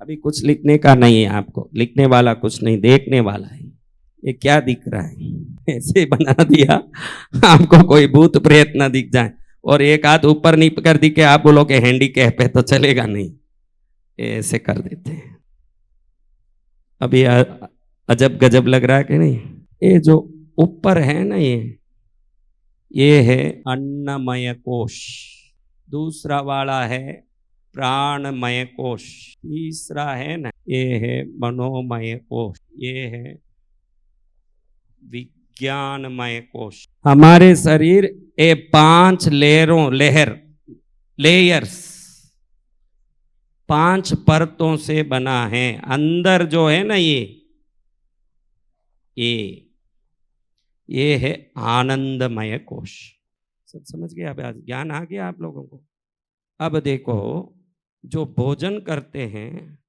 अभी कुछ लिखने का नहीं है आपको, लिखने वाला कुछ नहीं, देखने वाला है। ये क्या दिख रहा है, ऐसे बना दिया आपको कोई भूत प्रेत ना दिख जाए, और एक हाथ ऊपर नीचे कर दिखे, आप बोलो कि हैंडीकैप है तो चलेगा नहीं, ऐसे कर देते हैं। अभी अजब गजब लग रहा है कि नहीं। ये जो ऊपर है ना, ये है अन्नमय कोश, दूसरा वाला है प्राणमय कोश, तीसरा है ना ये है मनोमय कोश, ये है विज्ञानमय कोश। हमारे शरीर ये 5 लेयर्स 5 परतों से बना है। अंदर जो है ना ये है आनंदमय कोश। सब समझ गए? अब ज्ञान आ गया आप लोगों को। अब देखो, जो भोजन करते हैं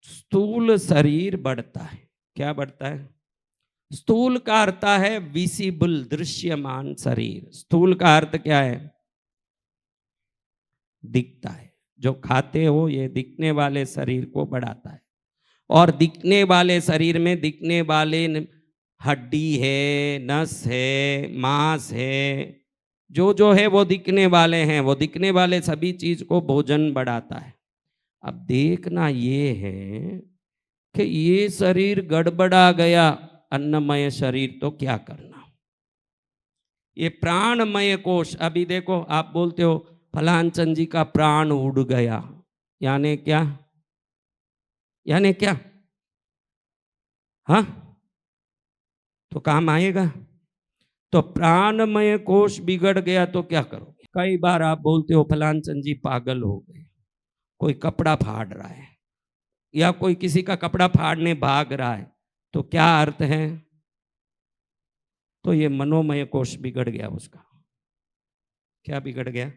स्थूल शरीर बढ़ता है। क्या बढ़ता है? स्थूल का अर्थ है विजिबल, दृश्यमान शरीर। स्थूल का अर्थ क्या है? दिखता है। जो खाते हो ये दिखने वाले शरीर को बढ़ाता है, और दिखने वाले शरीर में दिखने वाले हड्डी है, नस है, मांस है, जो है वो दिखने वाले हैं। वो दिखने वाले सभी चीज को भोजन बढ़ाता है। अब देखना ये है कि ये शरीर गड़बड़ा गया, अन्नमय शरीर, तो क्या करना? ये प्राणमय कोश। अभी देखो, आप बोलते हो फलानचंद जी का प्राण उड़ गया, यानी क्या? यानी क्या? हाँ, तो काम आएगा? तो प्राणमय कोश बिगड़ गया तो क्या करोगे? कई बार आप बोलते हो फलानचंद जी पागल हो गए, कोई कपड़ा फाड़ रहा है या कोई किसी का कपड़ा फाड़ने भाग रहा है, तो क्या अर्थ है? तो ये मनोमय कोश बिगड़ गया उसका। क्या बिगड़ गया?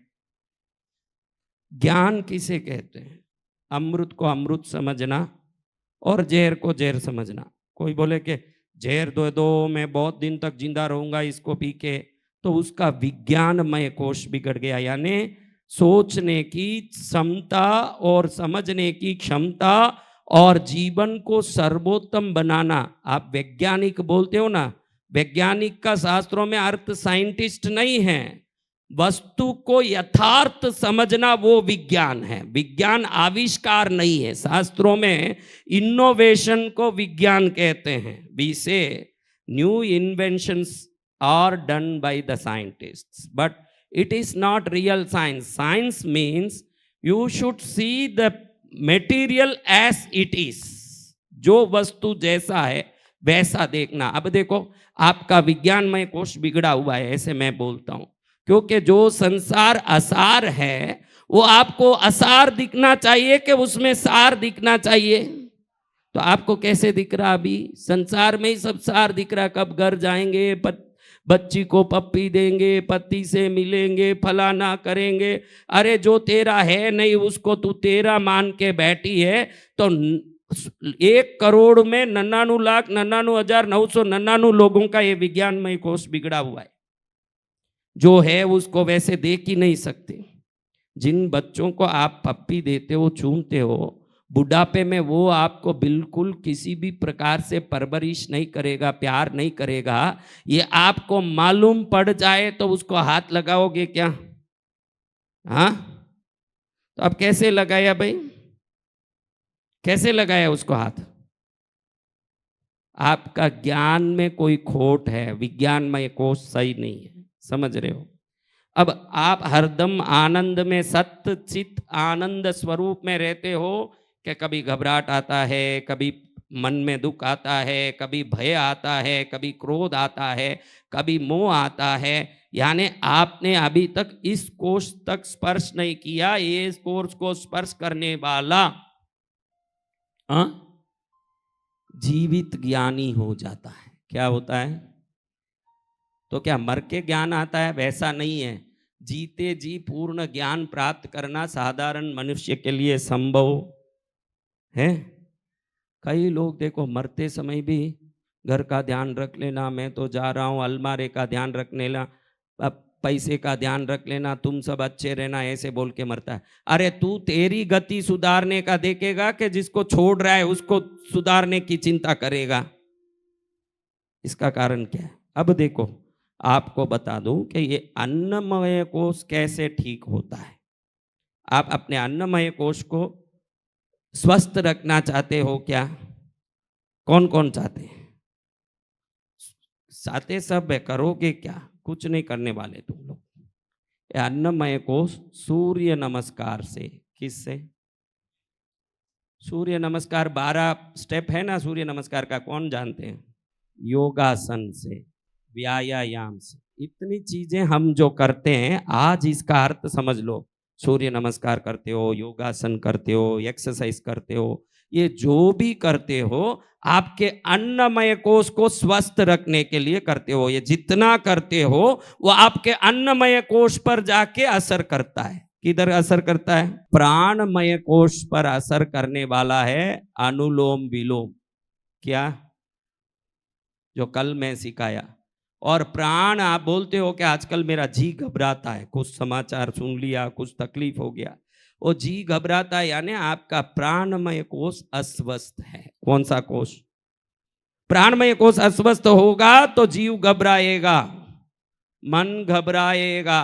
ज्ञान किसे कहते हैं? अमृत को अमृत समझना और जहर को जहर समझना। कोई बोले कि जहर दो दो, मैं बहुत दिन तक जिंदा रहूंगा इसको पी के, तो उसका विज्ञानमय कोश बिगड़ गया। यानी सोचने की क्षमता और समझने की क्षमता और जीवन को सर्वोत्तम बनाना। आप वैज्ञानिक बोलते हो ना, वैज्ञानिक का शास्त्रों में अर्थ साइंटिस्ट नहीं है। वस्तु को यथार्थ समझना वो विज्ञान है। विज्ञान आविष्कार नहीं है। शास्त्रों में इनोवेशन को विज्ञान कहते हैं। We say new inventions are done by the scientists, but it is not real science. Science means you should see the material as it is. जो वस्तु जैसा है वैसा देखना। अब देखो, आपका विज्ञानमय कोश बिगड़ा हुआ है, ऐसे मैं बोलता हूं, क्योंकि जो संसार असार है वो आपको असार दिखना चाहिए कि उसमें सार दिखना चाहिए? तो आपको कैसे दिख रहा? अभी संसार में ही सब सार दिख रहा। कब घर जाएंगे, बच्ची को पप्पी देंगे, पति से मिलेंगे, फलाना करेंगे। अरे जो तेरा है नहीं उसको तू तेरा मान के बैठी है। तो 1 करोड़ में 99,99,999 लोगों का ये विज्ञानमय कोश बिगड़ा हुआ है। जो है उसको वैसे देख ही नहीं सकते। जिन बच्चों को आप पप्पी देते हो, चूमते हो, बुढ़ापे में वो आपको बिल्कुल किसी भी प्रकार से परवरिश नहीं करेगा, प्यार नहीं करेगा। ये आपको मालूम पड़ जाए तो उसको हाथ लगाओगे क्या? हाँ, तो अब कैसे लगाया भाई? कैसे लगाया उसको हाथ? आपका ज्ञान में कोई खोट है, विज्ञानमय कोश सही नहीं है। समझ रहे हो? अब आप हरदम आनंद में, सत्य चित आनंद स्वरूप में रहते हो कि कभी घबराहट आता है, कभी मन में दुख आता है, कभी भय आता है, कभी क्रोध आता है, कभी मोह आता है। यानी आपने अभी तक इस कोष तक स्पर्श नहीं किया। ये कोष को स्पर्श करने वाला जीवित ज्ञानी हो जाता है। क्या होता है? तो क्या मर के ज्ञान आता है? वैसा नहीं है। जीते जी पूर्ण ज्ञान प्राप्त करना साधारण मनुष्य के लिए संभव है। कई लोग देखो, मरते समय भी घर का ध्यान रख लेना, मैं तो जा रहा हूं, अलमारे का ध्यान रख लेना। अब पैसे का ध्यान रख लेना, तुम सब अच्छे रहना, ऐसे बोल के मरता है। अरे तू तेरी गति सुधारने का देखेगा कि जिसको छोड़ रहा है उसको सुधारने की चिंता करेगा? इसका कारण क्या है? अब देखो, आपको बता दूं कि ये अन्नमय कोश कैसे ठीक होता है। आप अपने अन्नमय कोश को स्वस्थ रखना चाहते हो क्या? कौन कौन चाहते हैं? चाहते सब है, करोगे क्या? कुछ नहीं करने वाले तुम लोग। ये अन्नमय कोश सूर्य नमस्कार से, किससे? सूर्य नमस्कार 12 स्टेप है ना सूर्य नमस्कार का, कौन जानते हैं? योगासन से, व्यायाम से। इतनी चीजें हम जो करते हैं, आज इसका अर्थ समझ लो। सूर्य नमस्कार करते हो, योगासन करते हो, एक्सरसाइज करते हो, ये जो भी करते हो आपके अन्नमय कोश को स्वस्थ रखने के लिए करते हो। ये जितना करते हो वो आपके अन्नमय कोश पर जाके असर करता है। किधर असर करता है? प्राणमय कोश पर असर करने वाला है अनुलोम विलोम। क्या? जो कल मैं सिखाया। और प्राण, आप बोलते हो कि आजकल मेरा जी घबराता है, कुछ समाचार सुन लिया, कुछ तकलीफ हो गया, वो जी घबराता है, यानी आपका प्राणमय कोश अस्वस्थ है। कौन सा कोश? प्राणमय कोश अस्वस्थ होगा तो जीव घबराएगा, मन घबराएगा।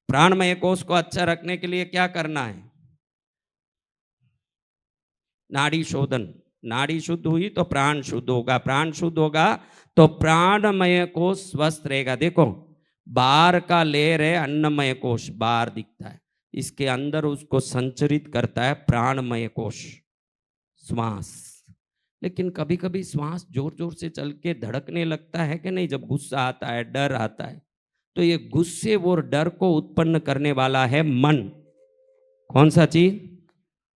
प्राणमय कोश को अच्छा रखने के लिए क्या करना है? नाड़ी शोधन। नाड़ी शुद्ध हुई तो प्राण शुद्ध होगा, प्राण शुद्ध होगा तो प्राणमय कोश स्वस्थ रहेगा। देखो, बाहर का लेयर है अन्नमय कोश, बाहर दिखता है, इसके अंदर उसको संचरित करता है प्राणमय कोश, श्वास। लेकिन कभी कभी श्वास जोर जोर से चल के धड़कने लगता है कि नहीं? जब गुस्सा आता है, डर आता है, तो ये गुस्से और डर को उत्पन्न करने वाला है मन। कौन सा चीज?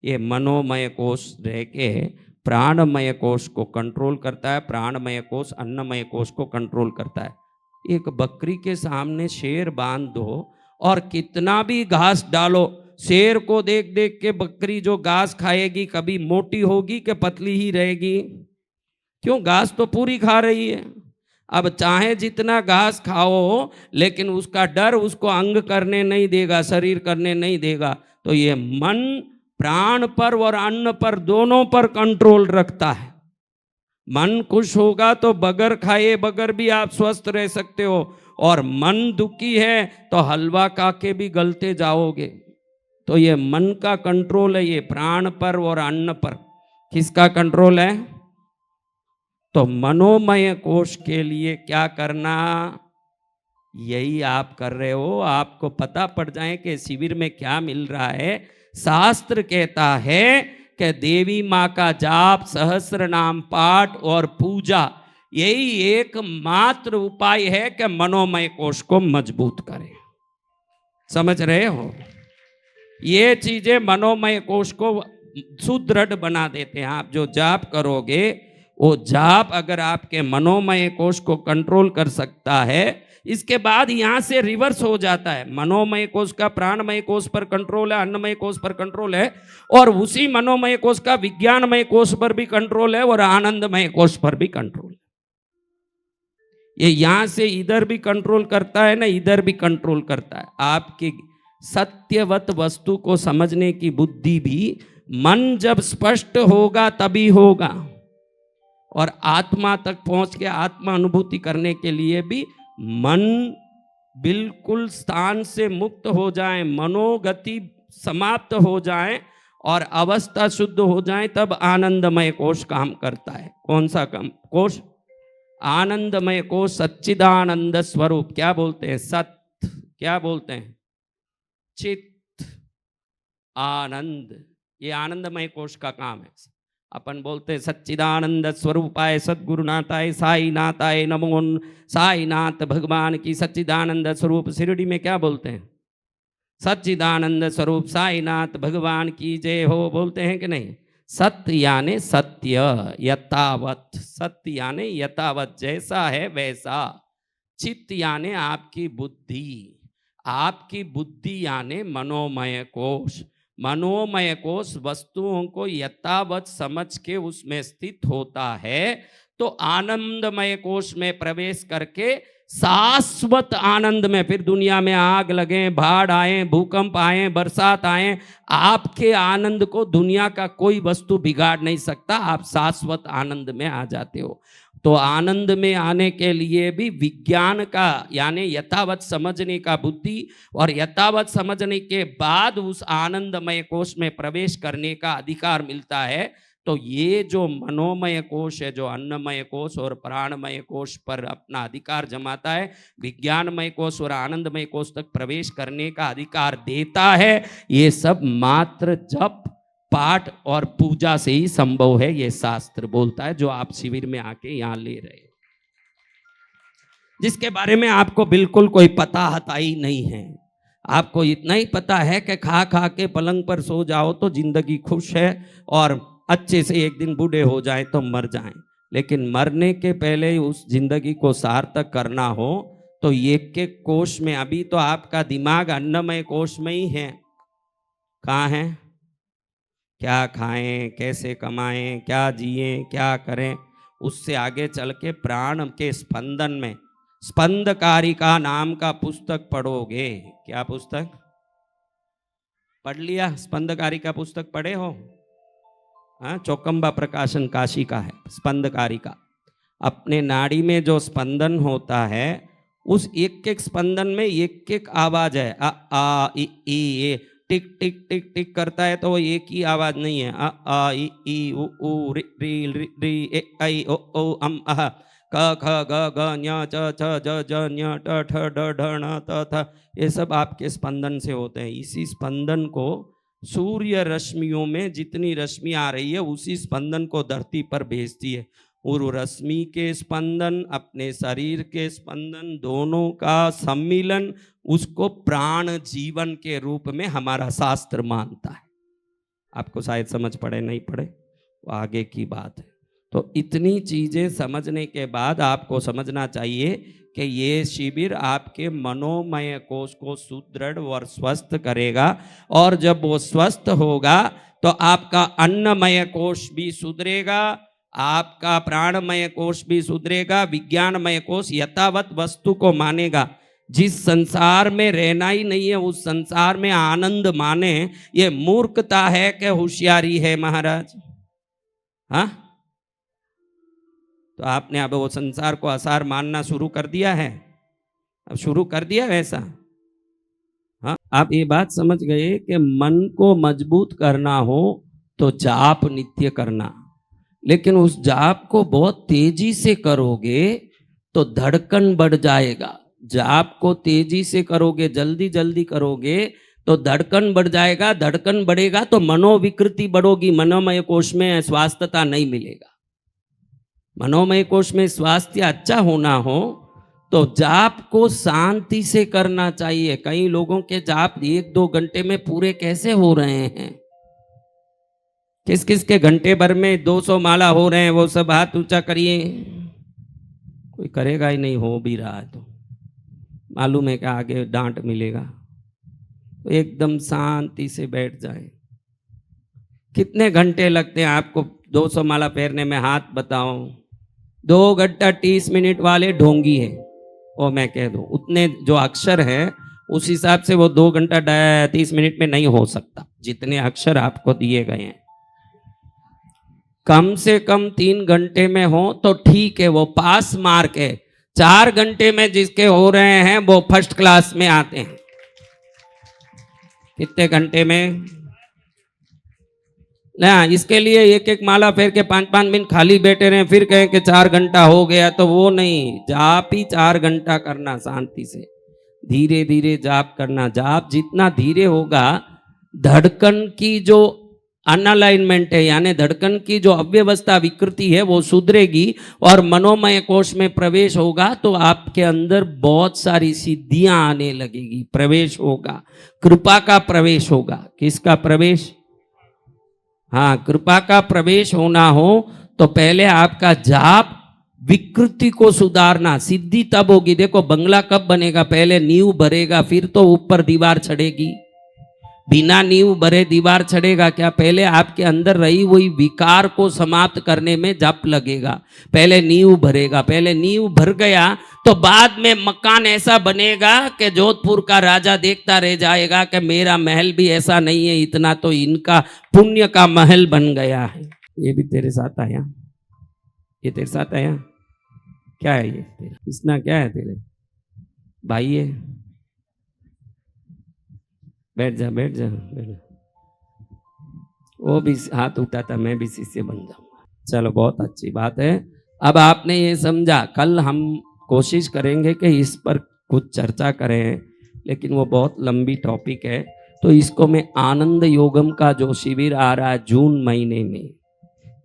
ये मनोमय कोश रह के प्राणमय कोश को कंट्रोल करता है, प्राणमय कोश अन्नमय कोश को कंट्रोल करता है। एक बकरी के सामने शेर बांध दो और कितना भी घास डालो, शेर को देख देख के बकरी जो घास खाएगी, कभी मोटी होगी कि पतली ही रहेगी? क्यों? घास तो पूरी खा रही है। अब चाहे जितना घास खाओ, लेकिन उसका डर उसको अंग करने नहीं देगा, शरीर करने नहीं देगा। तो ये मन प्राण पर और अन्न पर दोनों पर कंट्रोल रखता है। मन खुश होगा तो बगैर खाए बगैर भी आप स्वस्थ रह सकते हो, और मन दुखी है तो हलवा खा के भी गलते जाओगे। तो ये मन का कंट्रोल है, ये प्राण पर और अन्न पर। किसका कंट्रोल है? तो मनोमय कोश के लिए क्या करना? यही आप कर रहे हो। आपको पता पड़ जाए कि शिविर में क्या मिल रहा है। शास्त्र कहता है कि देवी माँ का जाप, सहस्र नाम पाठ और पूजा, यही एकमात्र उपाय है कि मनोमय कोश को मजबूत करे। समझ रहे हो? ये चीजें मनोमय कोश को सुदृढ़ बना देते हैं। आप जो जाप करोगे, वो जाप अगर आपके मनोमय कोश को कंट्रोल कर सकता है, इसके बाद यहां से रिवर्स हो जाता है। मनोमय कोश का प्राणमय कोश पर कंट्रोल है, अन्नमय कोश पर कंट्रोल है, और उसी मनोमय कोश का विज्ञानमय कोश पर भी कंट्रोल है, और आनंदमय कोश पर भी कंट्रोल है। ये यहां से इधर भी कंट्रोल करता है ना, इधर भी कंट्रोल करता है। आपकी सत्यवत वस्तु को समझने की बुद्धि भी मन जब स्पष्ट होगा तभी होगा, और आत्मा तक पहुंच के आत्मा अनुभूति करने के लिए भी मन बिल्कुल स्थान से मुक्त हो जाए, मनोगति समाप्त हो जाए और अवस्था शुद्ध हो जाए, तब आनंदमय कोश काम करता है। कौन सा काम कोश? आनंदमय कोश, सच्चिदानंद स्वरूप। क्या बोलते हैं? सत्य। क्या बोलते हैं? चित्त, आनंद। ये आनंदमय कोश का काम है। अपन बोलते हैं सच्चिदानंद स्वरूपाय सद्गुरुनाथाय साईनाथाय नमो। साईनाथ भगवान की सच्चिदानंद स्वरूप। शिरडी में क्या बोलते हैं? सच्चिदानंद स्वरूप साईनाथ भगवान की जय हो, बोलते हैं कि नहीं? सत्य यानी सत्य, यथावत। सत्य यानी यथावत, जैसा है वैसा। चित्त यानी आपकी बुद्धि। आपकी बुद्धि यानी मनोमय कोश। मनोमय कोश वस्तुओं को यथावत समझ के उसमें स्थित होता है, तो आनंदमय कोश में प्रवेश करके शाश्वत आनंद में। फिर दुनिया में आग लगे, बाढ़ आए, भूकंप आए, बरसात आए, आपके आनंद को दुनिया का कोई वस्तु बिगाड़ नहीं सकता। आप शाश्वत आनंद में आ जाते हो। तो आनंद में आने के लिए भी विज्ञान का यानी यथावत समझने का बुद्धि और यथावत समझने के बाद उस आनंदमय कोश में प्रवेश करने का अधिकार मिलता है। तो ये जो मनोमय कोश है, जो अन्नमय कोश और प्राणमय कोश पर अपना अधिकार जमाता है, विज्ञानमय कोश और आनंदमय कोश तक प्रवेश करने का अधिकार देता है, ये सब मात्र जप, पाठ और पूजा से ही संभव है। ये शास्त्र बोलता है, जो आप शिविर में आके यहाँ ले रहे हैं, जिसके बारे में आपको बिल्कुल कोई पता हताई नहीं है। आपको इतना ही पता है कि खा खा के पलंग पर सो जाओ तो जिंदगी खुश है, और अच्छे से एक दिन बूढ़े हो जाए तो मर जाएं। लेकिन मरने के पहले उस जिंदगी को सार्थक करना हो तो एक एक कोश में, अभी तो आपका दिमाग अन्नमय कोश में ही है। कहाँ है? क्या खाएं, कैसे कमाएं, क्या जिएं, क्या करें, उससे आगे चल के प्राण के स्पंदन में स्पंदकारिका नाम का पुस्तक पढ़ोगे। क्या पुस्तक पढ़ लिया? स्पंदकारिका पुस्तक पढ़े हो? हाँ, चौकम्बा प्रकाशन काशी का है स्पंदकारिका। अपने नाड़ी में जो स्पंदन होता है, उस एक एक स्पंदन में एक एक आवाज है। आ आ ई ई, टिक टिक टिक टिक करता है तो वो एक ही आवाज नहीं है। आ आ ई ई उ उ रि रि रि ए ऐ ओ ओ अम अह क ख ग ग ञ च छ ज ज ञ ट ठ ड ढ ण त थ, ये सब आपके स्पंदन से होते हैं। इसी स्पंदन को सूर्य रश्मियों में जितनी रश्मि आ रही है, उसी स्पंदन को धरती पर भेजती है। और रश्मि के स्पंदन, अपने शरीर के स्पंदन, दोनों का सम्मिलन, उसको प्राण जीवन के रूप में हमारा शास्त्र मानता है। आपको शायद समझ पड़े नहीं पड़े, वो आगे की बात है। तो इतनी चीजें समझने के बाद आपको समझना चाहिए कि ये शिविर आपके मनोमय कोश को सुदृढ़ और स्वस्थ करेगा, और जब वो स्वस्थ होगा तो आपका अन्नमय कोश भी सुधरेगा, आपका प्राणमय कोश भी सुधरेगा, विज्ञानमय कोश यथावत वस्तु को मानेगा। जिस संसार में रहना ही नहीं है, उस संसार में आनंद माने, ये मूर्खता है कि होशियारी है महाराज? हाँ, तो आपने अब वो संसार को आसार मानना शुरू कर दिया है, अब शुरू कर दिया वैसा। हाँ, आप ये बात समझ गए कि मन को मजबूत करना हो तो जाप नित्य करना, लेकिन उस जाप को बहुत तेजी से करोगे तो धड़कन बढ़ जाएगा। जाप को तेजी से करोगे, जल्दी जल्दी करोगे तो धड़कन बढ़ जाएगा, धड़कन बढ़ेगा तो मनोविकृति बढ़ोगी, मनोमय कोश में स्वास्थ्यता नहीं मिलेगा। मनोमय कोश में स्वास्थ्य अच्छा होना हो तो जाप को शांति से करना चाहिए। कई लोगों के जाप 1-2 घंटे में पूरे कैसे हो रहे हैं? किस किस के घंटे भर में 200 माला हो रहे हैं, वो सब हाथ ऊंचा करिए। कोई करेगा ही नहीं, हो भी रहा है तो मालूम है कि आगे डांट मिलेगा। तो एकदम शांति से बैठ जाए। कितने घंटे लगते हैं आपको 200 माला फेरने में? हाथ बताओ। 2 घंटा 30 मिनट वाले ढोंगी है, वो मैं कह दूं, उतने जो अक्षर हैं उस हिसाब से वो 2 घंटा 30 मिनट में नहीं हो सकता, जितने अक्षर आपको दिए गए हैं। कम से कम 3 घंटे में हो तो ठीक है, वो पास मार्क है। 4 घंटे में जिसके हो रहे हैं वो फर्स्ट क्लास में आते हैं। कितने घंटे में ना? इसके लिए एक एक माला फेर के 5-5 मिनट खाली बैठे रहे, फिर कहें कि 4 घंटा हो गया, तो वो नहीं। जाप ही 4 घंटा करना, शांति से धीरे धीरे जाप करना। जाप जितना धीरे होगा, धड़कन की जो अनअलाइनमेंट है, यानी धड़कन की जो अव्यवस्था विकृति है, वो सुधरेगी और मनोमय कोश में प्रवेश होगा तो आपके अंदर बहुत सारी सिद्धियां आने लगेगी। प्रवेश होगा, कृपा का प्रवेश होगा। किसका प्रवेश? हाँ, कृपा का प्रवेश होना हो तो पहले आपका जाप विकृति को सुधारना। सिद्धि तब होगी, देखो बंगला कब बनेगा? पहले नींव भरेगा, फिर तो ऊपर दीवार चढ़ेगी। बिना नींव भरे दीवार चढ़ेगा क्या? पहले आपके अंदर रही हुई विकार को समाप्त करने में जप लगेगा, पहले नींव भरेगा। पहले नींव भर गया तो बाद में मकान ऐसा बनेगा कि जोधपुर का राजा देखता रह जाएगा कि मेरा महल भी ऐसा नहीं है, इतना तो इनका पुण्य का महल बन गया है। ये भी तेरे साथ आया, ये तेरे साथ आया, क्या है ये तेरा? इसना क्या है तेरे भाई? है, बैठ जा बैठ जा बैठ जा। वो भी हाथ उठाता, मैं भी शिष्य बन जाऊंगा। चलो बहुत अच्छी बात है। अब आपने ये समझा, कल हम कोशिश करेंगे कि इस पर कुछ चर्चा करें, लेकिन वो बहुत लंबी टॉपिक है। तो इसको मैं आनंद योगम का जो शिविर आ रहा है जून महीने में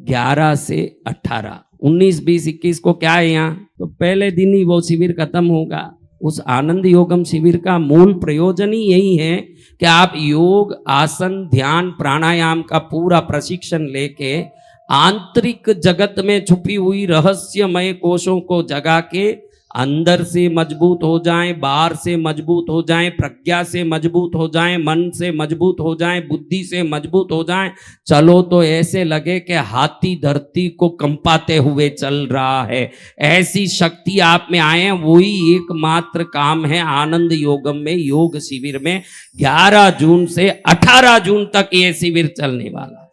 11 से 18, 19, 20, 21 को क्या है यहाँ, तो पहले दिन ही वो शिविर खत्म होगा। उस आनंद योगम शिविर का मूल प्रयोजन ही यही है कि आप योग, आसन, ध्यान, प्राणायाम का पूरा प्रशिक्षण लेके आंतरिक जगत में छुपी हुई रहस्यमय कोशों को जगा के अंदर से मजबूत हो जाएं, बाहर से मजबूत हो जाएं, प्रज्ञा से मजबूत हो जाएं, मन से मजबूत हो जाएं, बुद्धि से मजबूत हो जाएं। चलो तो ऐसे लगे कि हाथी धरती को कंपाते हुए चल रहा है, ऐसी शक्ति आप में आए। वही एकमात्र काम है आनंद योगम में, योग शिविर में 11 जून से 18 जून तक ये शिविर चलने वाला।